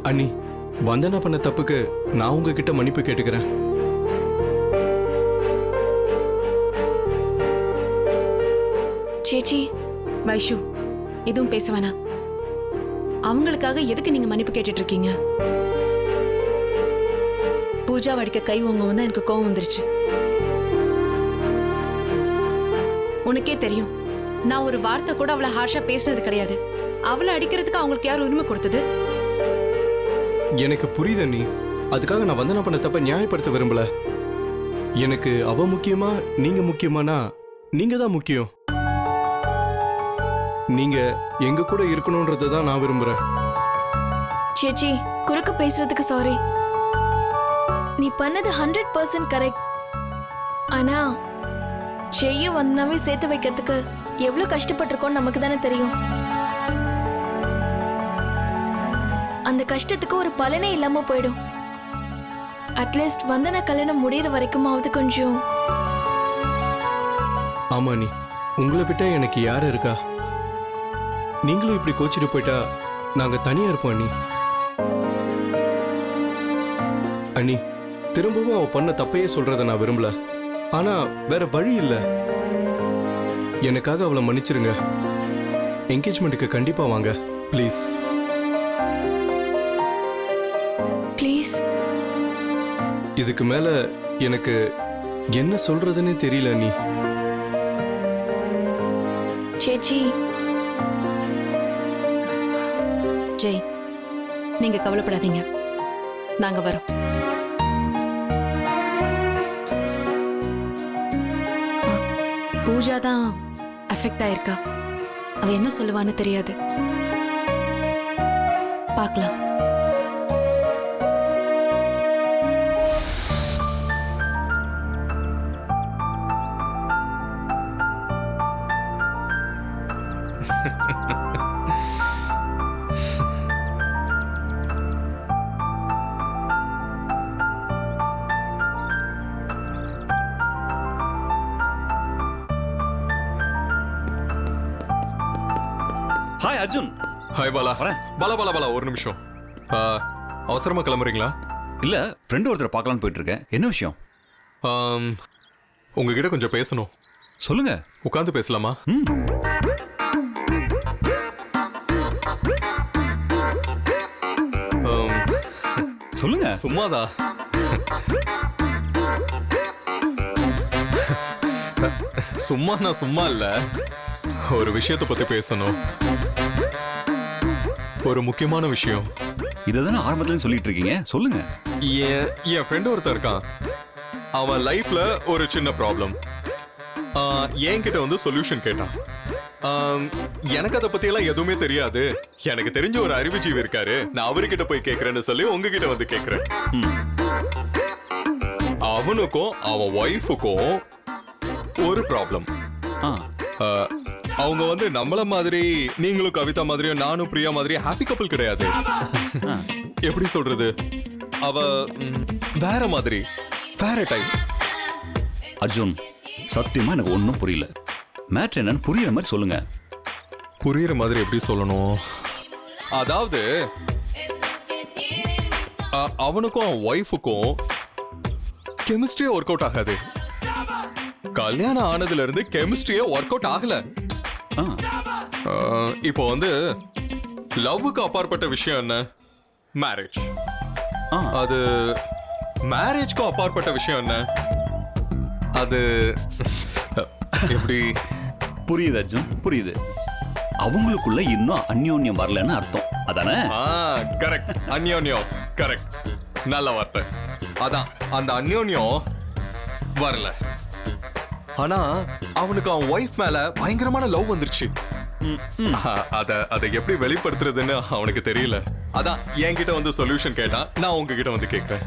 அண்ணி, வந்தனா பண்ண தப்புக்கு நான் உங்ககிட்ட மன்னிப்பு கேட்டுக்கிறேன். சேச்சி, வைஷு, எதுவும் பேச வேணாம். அவங்களுக்காக எதுக்கு நீங்க மன்னிப்பு கேட்டுட்டு இருக்கீங்க? பூஜா வடிக்க கை ஓங்கவும் தான் எனக்கு கோவம் வந்துருச்சு. உனக்கே தெரியும், நான் ஒரு வார்த்தை கூட அவளை ஹார்ஷா பேசினது கிடையாது. அவளை அடிக்கிறதுக்கு அவங்களுக்கு யார் உரிமை கொடுத்தது? எனக்கு புரியுது அண்ணி. அதுக்காக நான் வந்தனா பண்ண தப்ப நியாயப்படுத்த விரும்பல. எனக்கு அவ முக்கியமா நீங்க முக்கியமானா நீங்க தான் முக்கியம். நீங்க எங்க கூட இருக்கணும்ன்றதை தான் நான் விரும்புறேன். சேச்சி, குறுக்க பேசுறதுக்கு சாரி. நீ பண்ணது 100% கரெக்ட். ஆனா செய்ய வந்தாவே சேர்த்து வைக்கிறதுக்கு எவ்வளவு கஷ்டப்பட்டிருக்கோம் நமக்கு தானே தெரியும். அந்த கஷ்டத்துக்கு ஒரு பலனே இல்லாம போயிடும். அட்லீஸ்ட் வந்தன கல்யாணம் முடிகிற வரைக்குமாவது கொஞ்சம். ஆமா நீ, உங்களை விட்டா எனக்கு யாரு இருக்கா? நீங்களும் இப்படி கோச்சிட்டு போயிட்டா நாங்க தனியா இருப்போம் அண்ணி. அண்ணி, திரும்பவும் அவ பண்ண தப்பையே சொல்றத நான் விரும்பல. ஆனா வேற வழி இல்ல. எனக்காக அவளை மன்னிச்சிருங்க. என்கேஜ்மெண்ட்டுக்கு கண்டிப்பா வாங்க ப்ளீஸ். ப்ளீஸ். இதுக்கு மேல எனக்கு என்ன சொல்றதுன்னு தெரியல அண்ணி. சேச்சி. ஜெய், நீங்க கவலைப்படாதீங்க, நாங்க வரோம். பூஜா தான் அஃபெக்ட் ஆயிருக்கா. அவ என்ன சொல்லுவான்னு தெரியாது. பார்க்கலாம். ஹாய் அர்ஜுன். ஹாய் பாலா. பாலா பாலா பாலா, ஒரு நிமிஷம். அவசரமா கிளம்புறீங்களா? இல்ல, ஃப்ரெண்டு ஒருத்தரை பார்க்கலான்னு போயிட்டு இருக்கேன். என்ன விஷயம்? உங்ககிட்ட கொஞ்சம் பேசணும். சொல்லுங்க. உட்காந்து பேசலாமா? சொல்லுங்க. சும்மாதா. சும்மா நான் சும்மா இல்ல, ஒரு விஷயத்தை பத்தி பேசணும். ஒரு முக்கியமான விஷயம். இததானே ஆரம்பத்துல சொல்லிட்டு இருக்கீங்க, சொல்லுங்க. என் ஃப்ரெண்ட் ஒருத்தர் இருக்கான். அவன் லைஃப்ல ஒரு சின்ன ப்ராப்ளம். என்கிட்ட வந்து சொல்யூஷன் கேட்டான். எனக்கு அதை பத்தி எல்லாம் எதுவுமே தெரியாது. எனக்கு தெரிஞ்ச ஒரு அறிவுஜீவி இருக்காரு, நான் அவர்கிட்ட போய் கேட்கறேன்னு சொல்லி உங்ககிட்ட வந்து கேட்கிறேன். அவனுக்கும் அவன் ஒய்ஃபுக்கும் ஒரு ப்ராப்ளம். அவங்க வந்து நம்மள மாதிரி, நீங்களும் கவிதா மாதிரியும் நானும் பிரியா மாதிரியும் ஹாப்பி கப்பல் கிடையாது. எப்படி சொல்றது, அவ வேற மாதிரி, வேற டைப். அர்ஜுன், சத்தியமா எனக்கு ஒன்றும் புரியல. மேட்ரு என்னன்னு புரியுற மாதிரி சொல்லுங்க. புரியுற மாதிரி எப்படி சொல்லணும்? அதாவது அவனுக்கும் அவன் ஒய்ஃபுக்கும் கெமிஸ்ட்ரியே ஒர்க் அவுட் ஆகாது. கல்யாணம் ஆனதுல இருந்து கெமிஸ்ட்ரியே ஒர்க் அவுட் ஆகல. இப்போ வந்து லவ்வுக்கு அப்பாற்பட்ட விஷயம் என்ன? மேரேஜ். அது மேரேஜ்க்கு அப்பாற்பட்ட விஷயம் என்ன? அது எப்படி? புரியுது அர்ஜுன், புரியுது. அவங்களுக்குள்ள இன்னும் அந்யோன்யம் வரலன்னு அர்த்தம், அதானே? கரெக்ட். அந்யோன்யம் கரெக்ட், நல்ல வார்த்தை. அதான், அந்த அந்யோன்யம் வரல. ஆனா அவனுக்கு அவன் ஒய்ஃப் மேல பயங்கரமான லவ் வந்துருச்சு. அதை எப்படி வெளிப்படுத்துறதுன்னு அவனுக்கு தெரியல. அதான் என்கிட்ட வந்து சொல்யூஷன் கேட்டான். நான் உங்ககிட்ட வந்து கேட்கிறேன்.